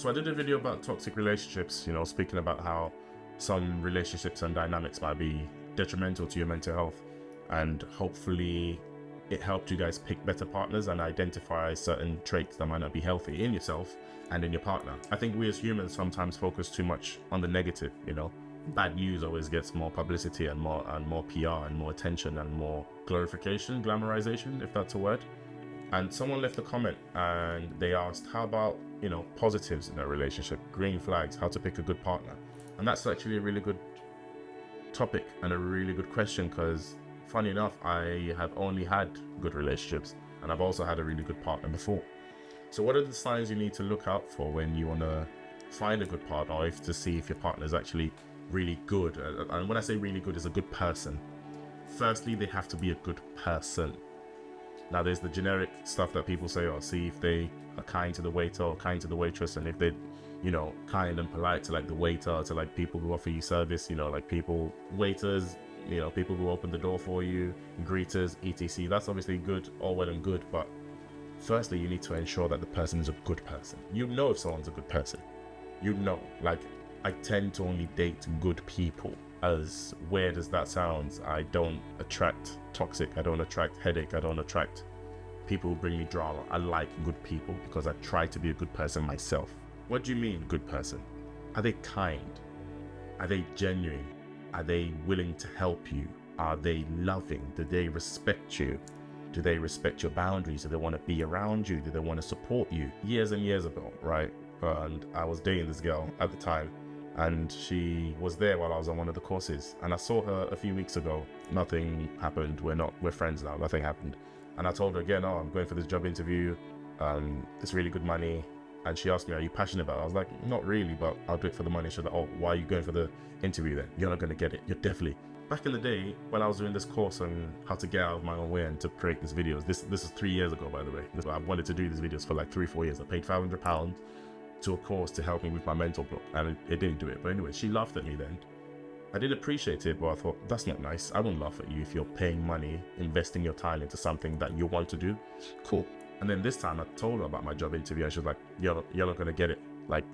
So I did a video about toxic relationships, you know, speaking about how some relationships and dynamics might be detrimental to your mental health, and hopefully it helped you guys pick better partners and identify certain traits that might not be healthy in yourself and in your partner. I think we as humans sometimes focus too much on the negative, you know. Bad news always gets more publicity and more PR and more attention and more glorification, glamorization, if that's a word. And someone left a comment and they asked, how about, you know, positives in a relationship, green flags, how to pick a good partner? And that's actually a really good topic and a really good question, because funny enough, I have only had good relationships and I've also had a really good partner before. So what are the signs you need to look out for when you want to find a good partner, or to see if your partner is actually really good? And when I say really good, is a good person. Firstly, they have to be a good person. Now there's the generic stuff that people say, or see if they are kind to the waiter or kind to the waitress, and if they, you know, kind and polite to like the waiter, to like people who offer you service, you know, like people, waiters, you know, people who open the door for you, greeters, etc. That's obviously good, all well and good, but firstly, you need to ensure that the person is a good person. You know if someone's a good person. You know, like, I tend to only date good people. As weird as that sounds, I don't attract toxic, I don't attract headache, I don't attract people who bring me drama. I like good people because I try to be a good person myself. What do you mean, good person? Are they kind? Are they genuine? Are they willing to help you? Are they loving? Do they respect you? Do they respect your boundaries? Do they want to be around you? Do they want to support you? Years and years ago, right? And I was dating this girl at the time, and she was there while I was on one of the courses, and I saw her a few weeks ago. Nothing happened. We're friends now. Nothing happened. And I told her again, oh, I'm going for this job interview. It's really good money. And she asked me, are you passionate about it? I was like, not really, but I'll do it for the money. She was like, oh, why are you going for the interview then? You're not going to get it. You're definitely. Back in the day, when I was doing this course on how to get out of my own way and to create these videos, this is 3 years ago, by the way. I wanted to do these videos for like 3-4 years. I paid £500 to a course to help me with my mental block, and it didn't do it. But anyway, she laughed at me then. I didn't appreciate it, but I thought, that's not nice. I won't laugh at you if you're paying money, investing your time into something that you want to do. Cool. And then this time I told her about my job interview, and she was like, you're not gonna get it. Like,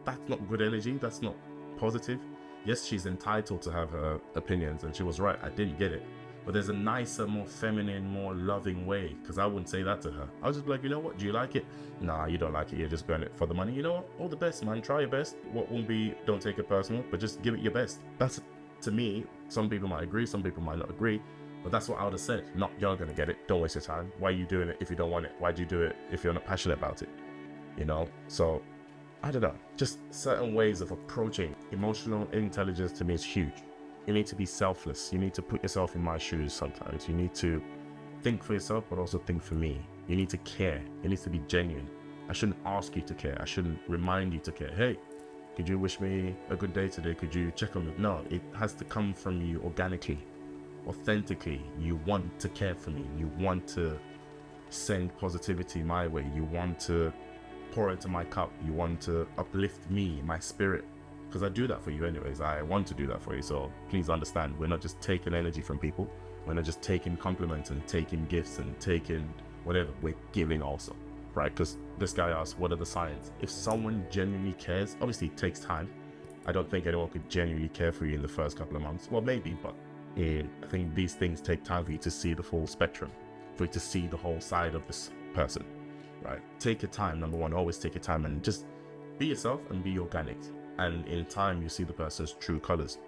that's not good energy, that's not positive. Yes, she's entitled to have her opinions, and she was right, I didn't get it. But there's a nicer, more feminine, more loving way, because I wouldn't say that to her. I was just like, you know what, do you like it? Nah, you don't like it, you're just going it for the money. You know what, all the best, man, try your best. What won't be, don't take it personal, but just give it your best. That's, to me, some people might agree, some people might not agree, but that's what I would have said. Not, you're not gonna get it, don't waste your time. Why are you doing it if you don't want it? Why'd you do it if you're not passionate about it? You know, so, I don't know, just certain ways of approaching emotional intelligence to me is huge. You need to be selfless. You need to put yourself in my shoes sometimes. You need to think for yourself, but also think for me. You need to care. It needs to be genuine. I shouldn't ask you to care. I shouldn't remind you to care. Hey, could you wish me a good day today? Could you check on me? No, it has to come from you organically, authentically. You want to care for me. You want to send positivity my way. You want to pour into my cup. You want to uplift me, my spirit. Because I do that for you anyways. I want to do that for you. So please understand, we're not just taking energy from people. We're not just taking compliments and taking gifts and taking whatever. We're giving also, right? Because this guy asked, what are the signs? If someone genuinely cares, obviously it takes time. I don't think anyone could genuinely care for you in the first couple of months. Well, maybe, but I think these things take time for you to see the full spectrum, for you to see the whole side of this person, right? Take your time, number one. Always take your time and just be yourself and be organic. And in time, you see the person's true colors.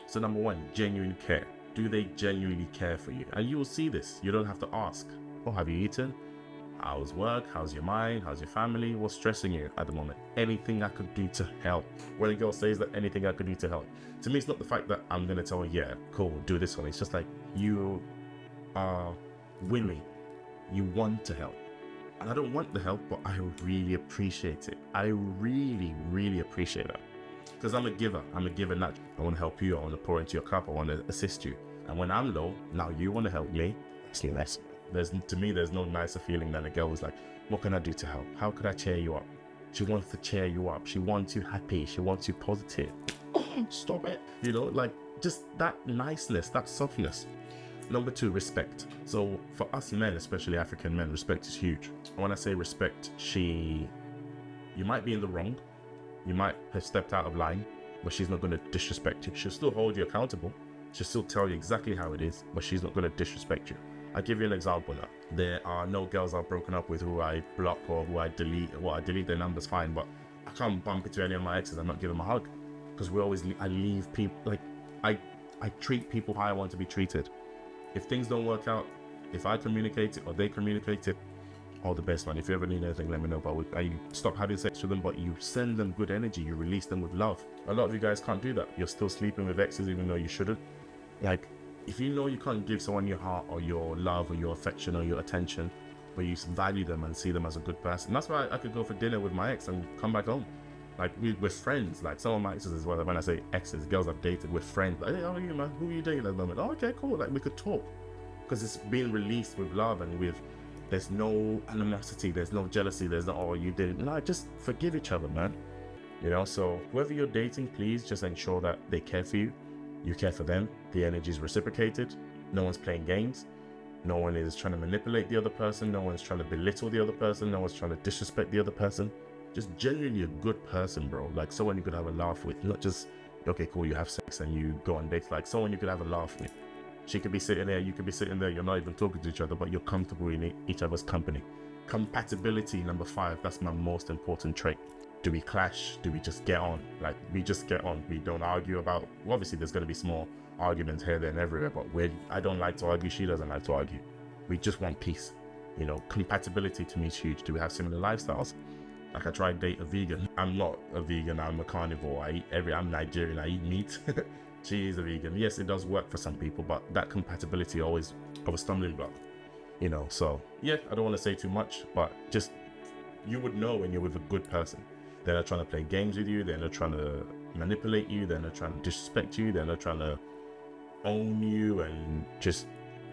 So number one, genuine care. Do they genuinely care for you? And you will see this. You don't have to ask, oh, have you eaten? How's work? How's your mind? How's your family? What's stressing you at the moment? Anything I could do to help. When a girl says that, anything I could do to help. To me, it's not the fact that I'm going to tell her, yeah, cool, do this for me. It's just like, you are willing. You want to help. And I don't want the help, but I really appreciate it. I really, really appreciate that. Because I'm a giver. I'm a giver naturally. I want to help you. I want to pour into your cup. I want to assist you. And when I'm low, now you want to help me. See, that's, to me, there's no nicer feeling than a girl who's like, what can I do to help? How could I cheer you up? She wants to cheer you up. She wants you happy. She wants you positive. Stop it. You know, like just that niceness, that softness. Number two, respect. So for us men, especially African men, respect is huge. And when I say respect, she You might be in the wrong. You might have stepped out of line, but she's not going to disrespect you. She'll still hold you accountable. She'll still tell you exactly how it is, but she's not going to disrespect you. I'll give you an example now. There are no girls I've broken up with who I block or who I delete. Well, I delete their numbers, fine, but I can't bump into any of my exes and not give them a hug. Because I leave people, like, I treat people how I want to be treated. If things don't work out, if I communicate it or they communicate it, all the best, man. If you ever need anything, let me know. But you stop having sex with them, but you send them good energy. You release them with love. A lot of you guys can't do that. You're still sleeping with exes even though you shouldn't. Like, if you know you can't give someone your heart or your love or your affection or your attention, but you value them and see them as a good person. That's why I could go for dinner with my ex and come back home. Like, we're friends. Like, some of my exes as well. When I say exes, girls I've dated, we're friends. Like, hey, how are you, man? Who are you dating at the moment? Oh, okay, cool. Like, we could talk. Because it's being released with love and with, there's no animosity, there's no jealousy, there's no, oh, you didn't. No, just forgive each other, man. You know, so whoever you're dating, please just ensure that they care for you. You care for them. The energy is reciprocated. No one's playing games. No one is trying to manipulate the other person. No one's trying to belittle the other person. No one's trying to disrespect the other person. Just genuinely a good person, bro. Like someone you could have a laugh with. Not just, okay, cool, you have sex and you go on dates. Like someone you could have a laugh with. She could be sitting there, you could be sitting there, you're not even talking to each other, but you're comfortable in each other's company. Compatibility, number 5, that's my most important trait. Do we clash? Do we just get on? Like, we just get on. We don't argue about, well, obviously there's going to be small arguments here, there, and everywhere, but I don't like to argue, she doesn't like to argue. We just want peace. You know, compatibility to me is huge. Do we have similar lifestyles? Like, I tried to date a vegan. I'm not a vegan, I'm a carnivore. I'm Nigerian, I eat meat. She is a vegan. Yes, it does work for some people, but that compatibility always of a stumbling block, you know. So yeah, I don't want to say too much, but just, you would know when you're with a good person. They're not trying to play games with you, they're not trying to manipulate you, they're not trying to disrespect you, they're not trying to own you and just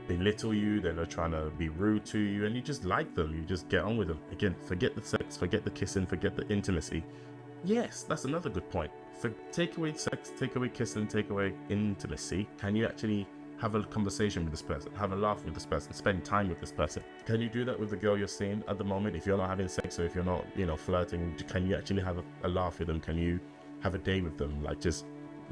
belittle you, they're not trying to be rude to you, and you just like them, you just get on with them. Again, forget the sex, forget the kissing, forget the intimacy. Yes, that's another good point. Take away sex, take away kissing, take away intimacy. Can you actually have a conversation with this person, have a laugh with this person, spend time with this person? Can you do that with the girl you're seeing at the moment? If you're not having sex or if you're not, you know, flirting, can you actually have a laugh with them? Can you have a day with them? Like, just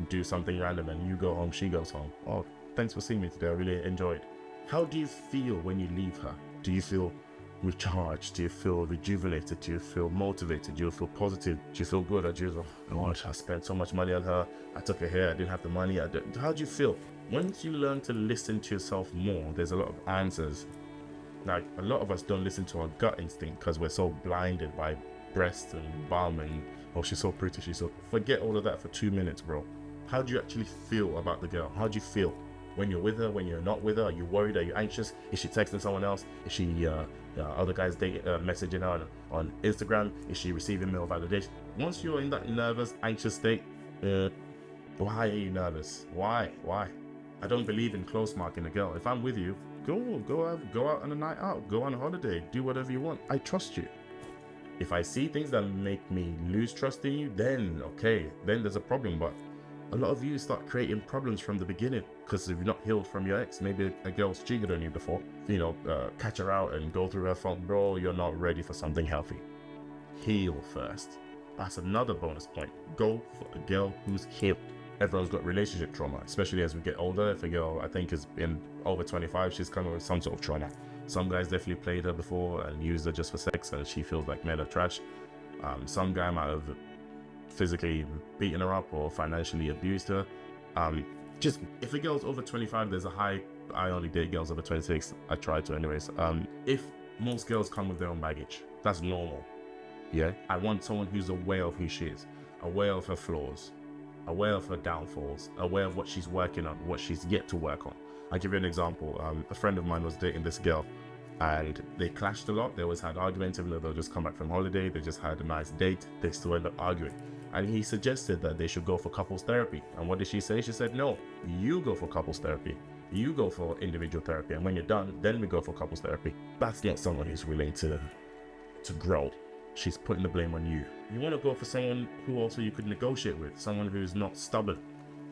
do something random and you go home, she goes home. Oh, thanks for seeing me today, I really enjoyed. How do you feel when you leave her? Do you feel recharged? Do you feel rejuvenated? Do you feel motivated? Do you feel positive? Do you feel good? Or do you oh gosh, I spent so much money on her, I took her here, I didn't have the money. How do you feel? Once you learn to listen to yourself more, there's a lot of answers. Like, a lot of us don't listen to our gut instinct because we're so blinded by breasts and bum and, oh, she's so pretty, she's so... Forget all of that for 2 minutes, bro. How do you actually feel about the girl? How do you feel when you're with her, when you're not with her? Are you worried? Are you anxious? Is she texting someone else? Is she other guys messaging her on Instagram? Is she receiving male validation? Once you're in that nervous, anxious state, why are you nervous? Why? I don't believe in close marking a girl. If I'm with you, go out on a night out, go on a holiday, do whatever you want. I trust you. If I see things that make me lose trust in you, then okay, then there's a problem. But a lot of you start creating problems from the beginning because if you're not healed from your ex, maybe a girl's cheated on you before, you know, catch her out and go through her phone. Bro, you're not ready for something healthy. Heal first. That's another bonus point. Go for a girl who's healed. Everyone's got relationship trauma, especially as we get older. If a girl, I think, is in over 25, she's coming with some sort of trauma. Some guys definitely played her before and used her just for sex and she feels like men are trash. Some guy might have physically beaten her up or financially abused her. Just, if a girl's over 25, there's a high, I only date girls over 26, I try to anyways. If most girls come with their own baggage, that's normal. Yeah, I want someone who's aware of who she is, aware of her flaws, aware of her downfalls, aware of what she's working on, what she's yet to work on. I'll give you an example. A friend of mine was dating this girl and they clashed a lot. They always had arguments, even though they'll just come back from holiday, they just had a nice date, they still end up arguing. And he suggested that they should go for couples therapy. And what did she say? She said, no, you go for couples therapy. You go for individual therapy. And when you're done, then we go for couples therapy. That's not someone who's willing to grow. She's putting the blame on you. You want to go for someone who also you could negotiate with, someone who's not stubborn.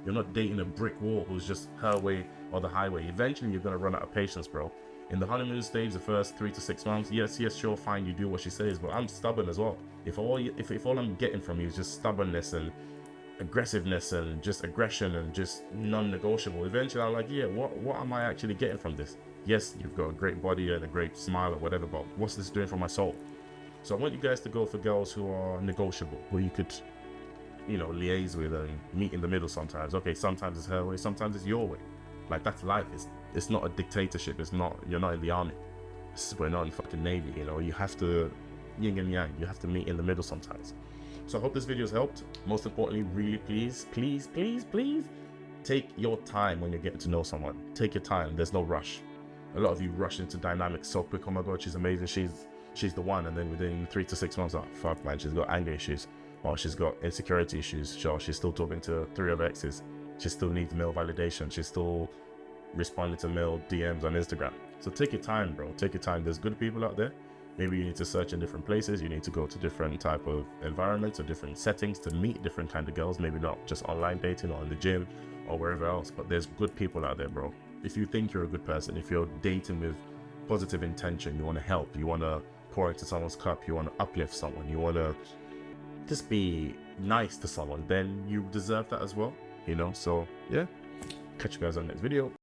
You're not dating a brick wall who's just her way or the highway. Eventually, you're going to run out of patience, bro. In the honeymoon stage, the first 3 to 6 months, yes, sure, fine, you do what she says, but I'm stubborn as well. If all I'm getting from you is just stubbornness and aggressiveness and just aggression and just non-negotiable, eventually I'm like, yeah, what am I actually getting from this? Yes, you've got a great body and a great smile or whatever, but what's this doing for my soul? So I want you guys to go for girls who are negotiable, who you could, you know, liaise with and meet in the middle sometimes. Okay, sometimes it's her way, sometimes it's your way. Like, that's life. It's not a dictatorship. You're not in the army. We're not in fucking Navy, you know. You have to yin and yang. You have to meet in the middle sometimes. So I hope this video has helped. Most importantly, really please take your time when you're getting to know someone. Take your time. There's no rush. A lot of you rush into dynamics so quick. Oh my god, she's amazing, she's the one, and then within 3 to 6 months, oh fuck man, she's got anger issues, or she's got insecurity issues, sure, she's still talking to 3 other exes, she still needs male validation, she's still responding to male DMs on Instagram. So take your time, bro. Take your time. There's good people out there. Maybe you need to search in different places. You need to go to different type of environments or different settings to meet different kind of girls. Maybe not just online dating or in the gym or wherever else, but there's good people out there, bro. If you think you're a good person, if you're dating with positive intention, you want to help, you want to pour into someone's cup, you want to uplift someone, you want to just be nice to someone, then you deserve that as well, you know. So yeah, catch you guys on the next video.